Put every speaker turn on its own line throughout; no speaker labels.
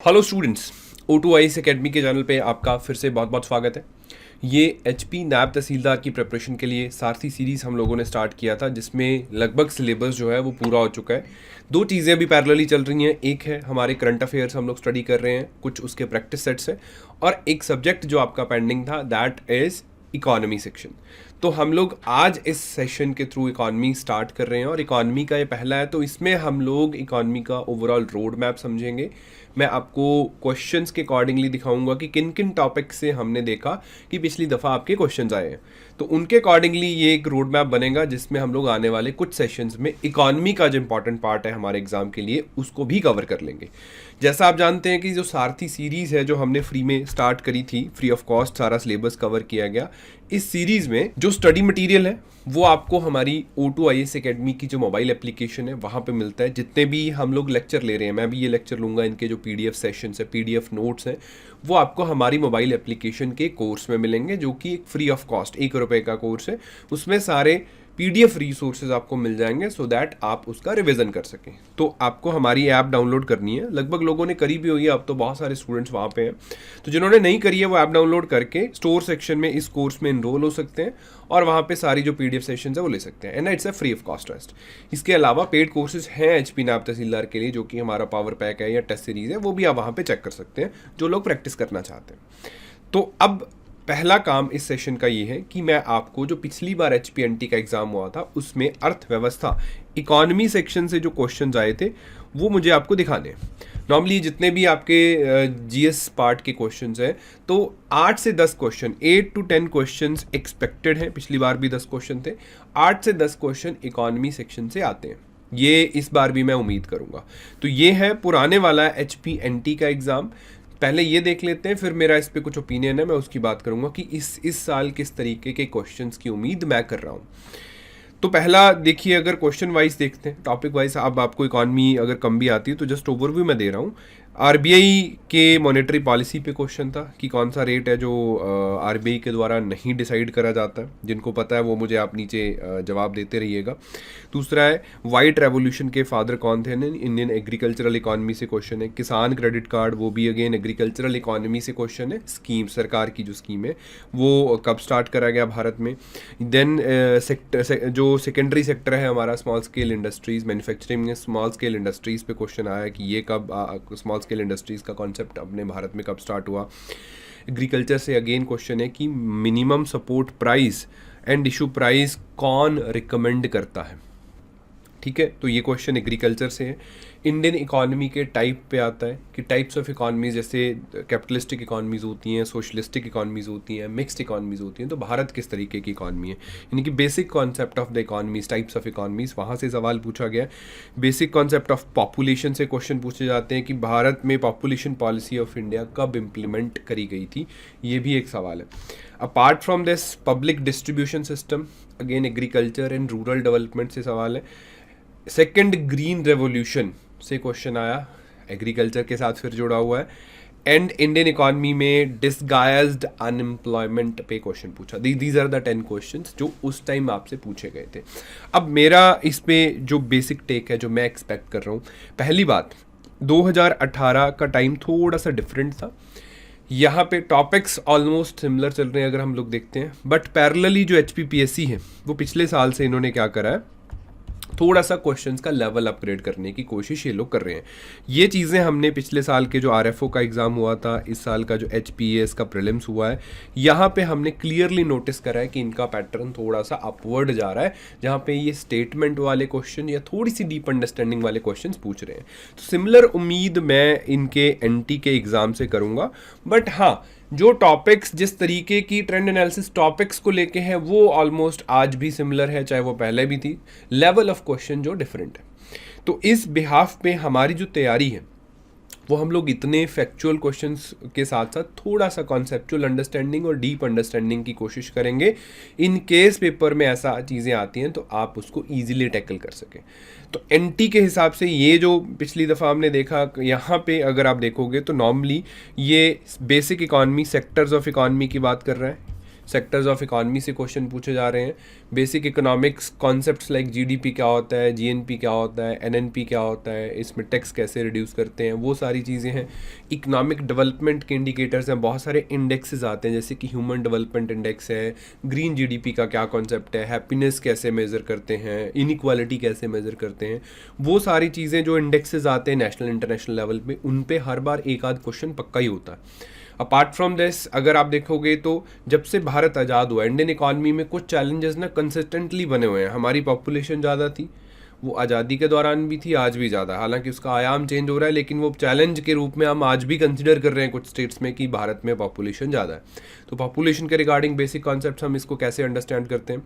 Hello students, O2IAS academy के channel पे आपका फिर से बहुत बहुत स्वागत है। ये HP नायब तहसीलदार की प्रिपरेशन के लिए सारथी सीरीज़ हम लोगों ने स्टार्ट किया था, जिसमें लगभग सिलेबस जो है वो पूरा हो चुका है। दो चीज़ें अभी पैरेलली चल रही हैं। एक है हमारे करंट अफेयर्स हम लोग स्टडी कर रहे हैं, कुछ उसके प्रैक्टिस सेट्स है, और एक सब्जेक्ट जो आपका पेंडिंग था दैट इज़ इकोनॉमी सेक्शन। तो हम लोग आज इस सेशन के थ्रू इकॉनमी स्टार्ट कर रहे हैं, और इकॉनमी का ये पहला है, तो इसमें हम लोग इकॉनमी का ओवरऑल रोड मैप समझेंगे। मैं आपको क्वेश्चंस के अकॉर्डिंगली दिखाऊंगा कि किन किन टॉपिक से हमने देखा कि पिछली दफ़ा आपके क्वेश्चंस आए हैं, तो उनके अकॉर्डिंगली ये एक रोड मैप बनेगा, जिसमें हम लोग आने वाले कुछ सेशंस में इकॉनमी का जो इंपॉर्टेंट पार्ट है हमारे एग्जाम के लिए उसको भी कवर कर लेंगे। जैसा आप जानते हैं कि जो सारथी सीरीज़ है जो हमने फ्री में स्टार्ट करी थी, फ्री ऑफ कॉस्ट सारा सिलेबस कवर किया गया। इस सीरीज़ में जो स्टडी मटेरियल है वो आपको हमारी O2IAS एकेडमी की जो मोबाइल एप्लीकेशन है वहाँ पे मिलता है। जितने भी हम लोग लेक्चर ले रहे हैं, मैं भी ये लेक्चर लूँगा, इनके जो PDF सेशंस है, PDF नोट्स हैं, वो आपको हमारी मोबाइल एप्लीकेशन के कोर्स में मिलेंगे, जो कि एक फ्री ऑफ कॉस्ट ₹1 का कोर्स है। उसमें सारे PDF रिसोर्सेज आपको मिल जाएंगे, सो दैट आप उसका रिवीजन कर सकें। तो आपको हमारी ऐप डाउनलोड करनी है। लगभग लोगों ने करी भी हुई है, अब तो बहुत सारे स्टूडेंट्स वहाँ पे हैं। तो जिन्होंने नहीं करी है वो ऐप डाउनलोड करके स्टोर सेक्शन में इस कोर्स में इनरोल हो सकते हैं, और वहाँ पे सारी जो PDF सेशंस है वो ले सकते हैं, and it's a free of cost test. इसके अलावा पेड कोर्सेज हैं HP नायब तहसीलदार के लिए, जो कि हमारा पावर पैक है या टेस्ट सीरीज़ है, वो भी आप वहाँ पे चेक कर सकते हैं जो लोग प्रैक्टिस करना चाहते हैं। तो अब पहला काम इस सेशन का ये है कि मैं आपको जो पिछली बार HPNT का एग्जाम हुआ था उसमें अर्थव्यवस्था इकोनॉमी सेक्शन से जो क्वेश्चंस आए थे वो मुझे आपको दिखाने हैं। नॉर्मली जितने भी आपके GS पार्ट के क्वेश्चंस हैं, तो 8 से 10 क्वेश्चन, 8 to 10 क्वेश्चंस एक्सपेक्टेड हैं। पिछली बार भी 10 क्वेश्चन थे। 8 से 10 क्वेश्चन इकोनॉमी सेक्शन से आते हैं, ये इस बार भी मैं उम्मीद करूंगा। तो ये है पुराने वाला HPNT का एग्ज़ाम। पहले ये देख लेते हैं, फिर मेरा इस पे कुछ ओपिनियन है, मैं उसकी बात करूंगा कि इस साल किस तरीके के क्वेश्चंस की उम्मीद मैं कर रहा हूँ। तो पहला देखिए, अगर क्वेश्चन वाइज देखते हैं, टॉपिक वाइज, अब आपको इकॉनमी अगर कम भी आती है तो जस्ट ओवरव्यू मैं दे रहा हूँ। RBI के मॉनेटरी पॉलिसी पे क्वेश्चन था कि कौन सा रेट है जो RBI के द्वारा नहीं डिसाइड करा जाता है। जिनको पता है वो मुझे आप नीचे जवाब देते रहिएगा। दूसरा है वाइट रेवोल्यूशन के फादर कौन थे, इंडियन एग्रीकल्चरल इकॉनमी से क्वेश्चन है। किसान क्रेडिट कार्ड, वो भी अगेन एग्रीकल्चरल इकॉनमी से क्वेश्चन है। स्कीम, सरकार की जो स्कीम है वो कब स्टार्ट करा गया भारत में। देन जो सेकेंडरी सेक्टर है हमारा, स्मॉल स्केल इंडस्ट्रीज, मैन्युफैक्चरिंग में स्मॉल स्केल इंडस्ट्रीज पे क्वेश्चन आया कि ये कब स्मॉल स्केल इंडस्ट्रीज का कॉन्सेप्ट अपने भारत में कब स्टार्ट हुआ। एग्रीकल्चर से अगेन क्वेश्चन है कि minimum support price and issue price कौन रिकमेंड करता है। ठीक है, तो ये क्वेश्चन एग्रीकल्चर से है। इंडियन इकॉनमी के टाइप पे आता है कि टाइप्स ऑफ इकॉनमीज, जैसे कैपिटलिस्टिक इकॉनमीज होती हैं, सोशलिस्टिक इकॉनमीज होती हैं, मिक्स्ड इकॉनमीज होती हैं, तो भारत किस तरीके की इकॉनमी है, यानी कि basic concept of the economies, types of economies, वहाँ से सवाल पूछा गया। बेसिक कॉन्सेप्ट ऑफ पॉपुलेशन से क्वेश्चन पूछे जाते हैं कि भारत में पॉपुलेशन पॉलिसी ऑफ इंडिया कब इम्प्लीमेंट करी गई थी, ये भी एक सवाल है। Apart from this public distribution system, again agriculture and rural development से सवाल है। सेकेंड ग्रीन रेवोल्यूशन से क्वेश्चन आया, एग्रीकल्चर के साथ फिर जुड़ा हुआ है। एंड इंडियन इकॉनमी में डिसगाइज्ड अनएम्प्लॉयमेंट पे क्वेश्चन पूछा। दीज आर द 10 क्वेश्चंस जो उस टाइम आपसे पूछे गए थे। अब मेरा इस पे जो बेसिक टेक है, जो मैं एक्सपेक्ट कर रहा हूँ, पहली बात 2018 का टाइम थोड़ा सा डिफरेंट था। यहाँ पे टॉपिक्स ऑलमोस्ट सिमिलर चल रहे हैं अगर हम लोग देखते हैं, बट पैरेलली जो HPPSC है वो पिछले साल से इन्होंने क्या करा है, थोड़ा सा क्वेश्चंस का लेवल अपग्रेड करने की कोशिश ये लोग कर रहे हैं। ये चीज़ें हमने पिछले साल के जो RFO का एग्ज़ाम हुआ था, इस साल का जो HPAS का प्रीलिम्स हुआ है, यहाँ पे हमने क्लियरली नोटिस करा है कि इनका पैटर्न थोड़ा सा अपवर्ड जा रहा है, जहाँ पे ये स्टेटमेंट वाले क्वेश्चन या थोड़ी सी डीप अंडरस्टैंडिंग वाले क्वेश्चन पूछ रहे हैं। तो सिमिलर उम्मीद मैं इनके NT के एग्ज़ाम से करूँगा। बट हाँ, जो टॉपिक्स, जिस तरीके की ट्रेंड एनालिसिस टॉपिक्स को लेके है, वो ऑलमोस्ट आज भी सिमिलर है, चाहे वो पहले भी थी। लेवल ऑफ क्वेश्चन जो डिफरेंट है, तो इस बिहाफ पे हमारी जो तैयारी है वो हम लोग इतने फैक्चुअल क्वेश्चंस के साथ साथ थोड़ा सा कॉन्सेप्चुअल अंडरस्टैंडिंग और डीप अंडरस्टैंडिंग की कोशिश करेंगे। इन केस पेपर में ऐसा चीज़ें आती हैं तो आप उसको ईजिली टैकल कर सकें। तो NT के हिसाब से ये जो पिछली दफ़ा हमने देखा, यहाँ पे अगर आप देखोगे तो नॉर्मली ये basic economy, sectors of economy की बात कर रहा है। सेक्टर्स ऑफ इकॉनमी से क्वेश्चन पूछे जा रहे हैं। Basic economics concepts like GDP क्या होता है, जीएनपी क्या होता है, एनएनपी क्या होता है, इसमें टैक्स कैसे रिड्यूस करते हैं, वो सारी चीज़ें हैं। इकोनॉमिक डेवलपमेंट के इंडिकेटर्स हैं, बहुत सारे इंडेक्सेस आते हैं जैसे कि ह्यूमन डेवलपमेंट इंडेक्स है, ग्रीन जीडीपी का क्या कॉन्सेप्ट है, हैप्पीनेस कैसे मेज़र करते हैं, इनइक्वालिटी कैसे मेज़र करते हैं, वो सारी चीज़ें जो इंडेक्सेस आते हैं नेशनल इंटरनेशनल लेवल पे, उन पे हर बार एक आध क्वेश्चन पक्का ही होता है। अपार्ट फ्रॉम दिस अगर आप देखोगे तो जब से भारत आज़ाद हुआ इंडियन इकॉनमी में कुछ चैलेंजेस ना कंसिस्टेंटली बने हुए हैं। हमारी पॉपुलेशन ज़्यादा थी, वो आज़ादी के दौरान भी थी, आज भी ज़्यादा, हालांकि उसका आयाम चेंज हो रहा है, लेकिन वो चैलेंज के रूप में हम आज भी कंसिडर कर रहे हैं कुछ स्टेट्स में कि भारत में पॉपुलेशन ज़्यादा है। तो पॉपुलेशन के रिगार्डिंग बेसिक कॉन्सेप्ट्स हम इसको कैसे अंडरस्टैंड करते हैं।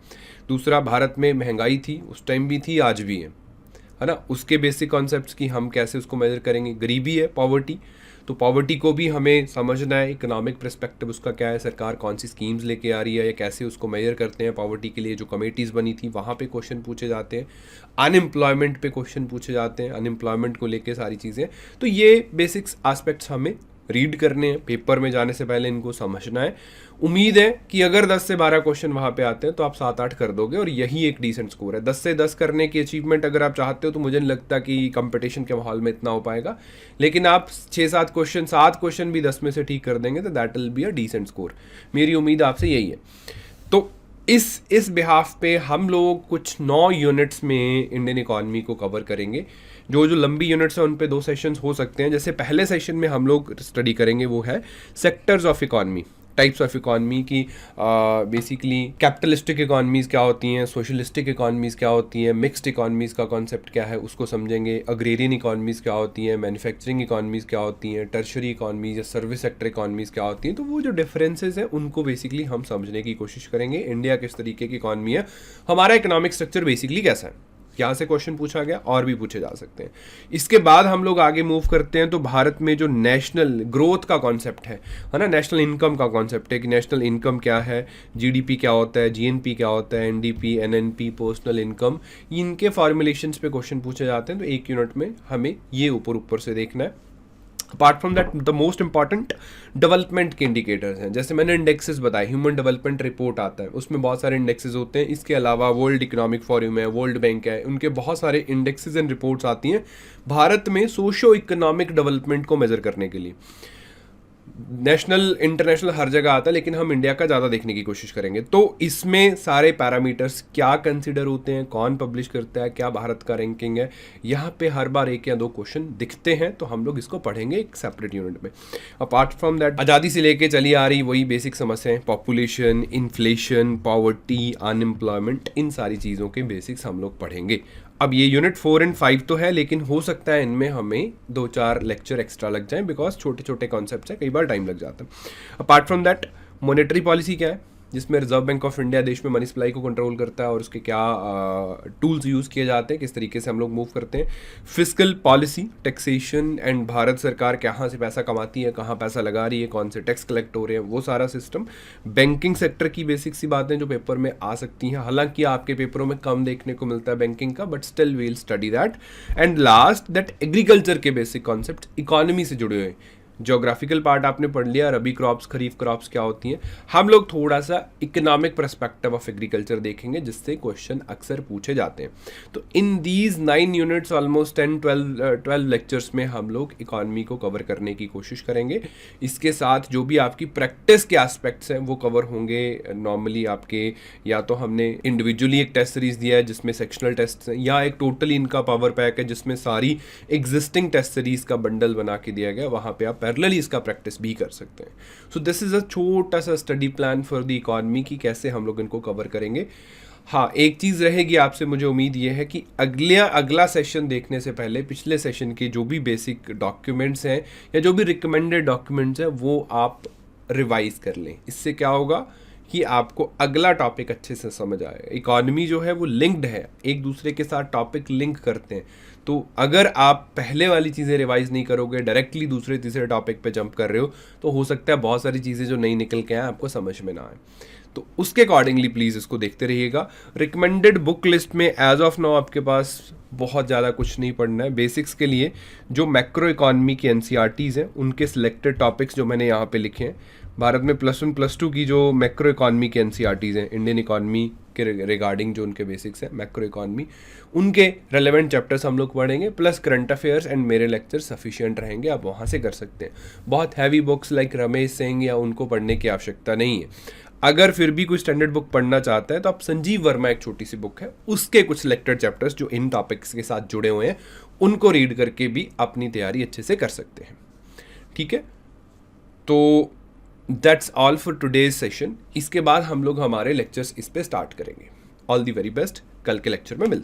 दूसरा, भारत में महंगाई थी, उस टाइम भी थी, आज भी है ना, उसके बेसिक कॉन्सेप्ट्स की हम कैसे उसको मेजर करेंगे। गरीबी है, पॉवर्टी, तो पॉवर्टी को भी हमें समझना है, इकोनॉमिक पर्सपेक्टिव उसका क्या है, सरकार कौन सी स्कीम्स लेके आ रही है या कैसे उसको मेजर करते हैं। पॉवर्टी के लिए जो कमेटीज़ बनी थी वहाँ पे क्वेश्चन पूछे जाते हैं। अनएम्प्लॉयमेंट पे क्वेश्चन पूछे जाते हैं, अनएम्प्लॉयमेंट को लेके सारी चीज़ें। तो ये बेसिक्स एस्पेक्ट्स हमें रीड करने हैं, पेपर में जाने से पहले इनको समझना है। उम्मीद है कि अगर 10 से 12 क्वेश्चन वहाँ पे आते हैं तो आप 7-8 कर दोगे और यही एक डिसेंट स्कोर है। 10 से 10 करने की अचीवमेंट अगर आप चाहते हो तो मुझे नहीं लगता कि कंपटीशन के माहौल में इतना हो पाएगा, लेकिन आप 6-7 क्वेश्चन, 7 क्वेश्चन भी 10 में से ठीक कर देंगे तो that will be a decent score. मेरी उम्मीद आपसे यही है। तो इस बिहाफ पे हम लोग कुछ 9 यूनिट्स में इंडियन इकॉनमी को कवर करेंगे। जो लंबी यूनिट्स हैं उन पे 2 सेशंस हो सकते हैं। जैसे पहले सेशन में हम लोग स्टडी करेंगे वो है sectors of economy, types of economy की, बेसिकली कैपिटलिस्टिक इकॉनमीज़ क्या होती हैं, सोशलिस्टिक इकॉनमीज़ क्या होती हैं, मिक्स्ड इकॉनमीज़ का कॉन्सेप्ट क्या है उसको समझेंगे, अग्रेरियन इकॉनमीज़ क्या होती हैं, मैन्युफैक्चरिंग इकॉनमीज़ क्या होती हैं, टर्शरी इकॉनमीज़ या सर्विस सेक्टर इकॉनमीज़ क्या होती हैं। तो वो जो डिफरेंसेस हैं उनको बेसिकली हम समझने की कोशिश करेंगे। इंडिया किस तरीके की इकॉनमी है, हमारा इकोनॉमिक स्ट्रक्चर बेसिकली कैसा है, यहाँ से क्वेश्चन पूछा गया और भी पूछे जा सकते हैं। इसके बाद हम लोग आगे मूव करते हैं तो भारत में जो नेशनल ग्रोथ का कॉन्सेप्ट है ना, नेशनल इनकम का कॉन्सेप्ट है कि नेशनल इनकम क्या है, जीडीपी क्या होता है, जीएनपी क्या होता है, एनडीपी, एनएनपी, पर्सनल इनकम, इनके फॉर्मुलेशंस पे क्वेश्चन पूछे जाते हैं। तो एक यूनिट में हमें ये ऊपर से देखना है। Apart from that the most important development के इंडिकेटर्स हैं। जैसे मैंने इंडेक्सेस बताए, ह्यूमन डेवलपमेंट रिपोर्ट आता है, उसमें बहुत सारे इंडेक्सेस होते हैं। इसके अलावा वर्ल्ड इकोनॉमिक फोरम है, वर्ल्ड बैंक है, उनके बहुत सारे इंडेक्सेस एंड रिपोर्ट्स आती हैं भारत में सोशो इकोनॉमिक डेवलपमेंट को मेजर करने के लिए। नेशनल इंटरनेशनल हर जगह आता है, लेकिन हम इंडिया का ज़्यादा देखने की कोशिश करेंगे। तो इसमें सारे पैरामीटर्स क्या कंसिडर होते हैं, कौन पब्लिश करता है, क्या भारत का रैंकिंग है, यहाँ पे हर बार 1 या 2 क्वेश्चन दिखते हैं। तो हम लोग इसको पढ़ेंगे एक सेपरेट यूनिट में। अपार्ट फ्रॉम दैट आज़ादी से लेके चली आ रही वही बेसिक समस्याएं, पॉपुलेशन, इन्फ्लेशन, पॉवर्टी, अनएम्प्लॉयमेंट, इन सारी चीज़ों के बेसिक्स हम लोग पढ़ेंगे। अब ये यूनिट 4 एंड 5 तो है, लेकिन हो सकता है इनमें हमें 2-4 लेक्चर एक्स्ट्रा लग जाएं, बिकॉज छोटे छोटे कॉन्सेप्ट्स हैं, कई बार टाइम लग जाता है। Apart from that monetary policy क्या है, जिसमें रिजर्व बैंक ऑफ इंडिया देश में मनी सप्लाई को कंट्रोल करता है और उसके क्या टूल्स यूज़ किए जाते हैं, किस तरीके से हम लोग मूव करते हैं। Fiscal policy, taxation and Bharat सरकार कहाँ से पैसा कमाती है, कहाँ पैसा लगा रही है, कौन से टैक्स कलेक्ट हो रहे हैं, वो सारा सिस्टम। बैंकिंग सेक्टर की बेसिक सी बातें जो पेपर में आ सकती हैं, हालांकि आपके पेपरों में कम देखने को मिलता है बैंकिंग का, but still we will study that. And last that agriculture के बेसिक कॉन्सेप्ट इकोनॉमी से जुड़े हुए। जोग्राफिकल पार्ट आपने पढ़ लिया, रबी क्रॉप्स, खरीफ क्रॉप्स क्या होती हैं। हम लोग थोड़ा सा इकोनॉमिक पर्सपेक्टिव ऑफ एग्रीकल्चर देखेंगे, जिससे क्वेश्चन अक्सर पूछे जाते हैं। तो in these 9 units almost 10-12 lectures में हम लोग इकोनॉमी को कवर करने की कोशिश करेंगे। इसके साथ जो भी आपकी प्रैक्टिस के एस्पेक्ट्स हैं वो कवर होंगे। नॉर्मली आपके या तो हमने इंडिविजुअली एक टेस्ट सीरीज दिया है जिसमें सेक्शनल टेस्ट हैं, या एक टोटली इनका पावर पैक है जिसमें सारी एग्जिस्टिंग टेस्ट सीरीज का बंडल बना के दिया गया, वहाँ पे आप पैरेलली इसका प्रैक्टिस भी कर सकते हैं। सो दिस इज अ छोटा सा study plan for the economy की कैसे हम लोग इनको कवर करेंगे। हाँ, एक चीज़ रहेगी आपसे, मुझे उम्मीद ये है कि अगला सेशन देखने से पहले पिछले सेशन के जो भी बेसिक डॉक्यूमेंट्स हैं या जो भी रिकमेंडेड डॉक्यूमेंट्स हैं वो आप रिवाइज कर लें। इससे क्या होगा कि आपको अगला टॉपिक अच्छे से समझ आएगा। इकॉनमी जो है वो लिंक्ड है, एक दूसरे के साथ टॉपिक लिंक करते हैं। तो अगर आप पहले वाली चीज़ें रिवाइज नहीं करोगे, डायरेक्टली दूसरे तीसरे टॉपिक पे जंप कर रहे हो, तो हो सकता है बहुत सारी चीज़ें जो नई निकल के आए आपको समझ में ना आए। तो उसके अकॉर्डिंगली प्लीज़ इसको देखते रहिएगा। रिकमेंडेड बुक लिस्ट में एज ऑफ नाउ आपके पास बहुत ज़्यादा कुछ नहीं पढ़ना है। बेसिक्स के लिए जो मैक्रो इकॉनमी की एनसीईआरटीज़ हैं उनके सिलेक्टेड टॉपिक्स जो मैंने यहाँ पे लिखे हैं, भारत में +1 +2 की जो मैक्रो इकॉनमी की एनसीईआरटीज़ हैं इंडियन इकॉनमी के रिगार्डिंग, जो उनके बेसिक्स हैं मैक्रो इकॉनमी, उनके रेलेवेंट चैप्टर्स हम लोग पढ़ेंगे, प्लस करंट अफेयर्स एंड मेरे लेक्चर सफिशिएंट रहेंगे, आप वहाँ से कर सकते हैं। बहुत heavy books like Ramesh Singh या उनको पढ़ने की आवश्यकता नहीं है। अगर फिर भी कोई स्टैंडर्ड बुक पढ़ना चाहता है तो आप संजीव वर्मा, एक छोटी सी बुक है, उसके कुछ सिलेक्टेड चैप्टर्स जो इन टॉपिक्स के साथ जुड़े हुए हैं उनको रीड करके भी अपनी तैयारी अच्छे से कर सकते हैं। ठीक है, तो that's all for today's session. इसके बाद हम लोग हमारे लेक्चर्स इस पे स्टार्ट करेंगे। ऑल दी वेरी बेस्ट, कल के लेक्चर में मिलते हैं।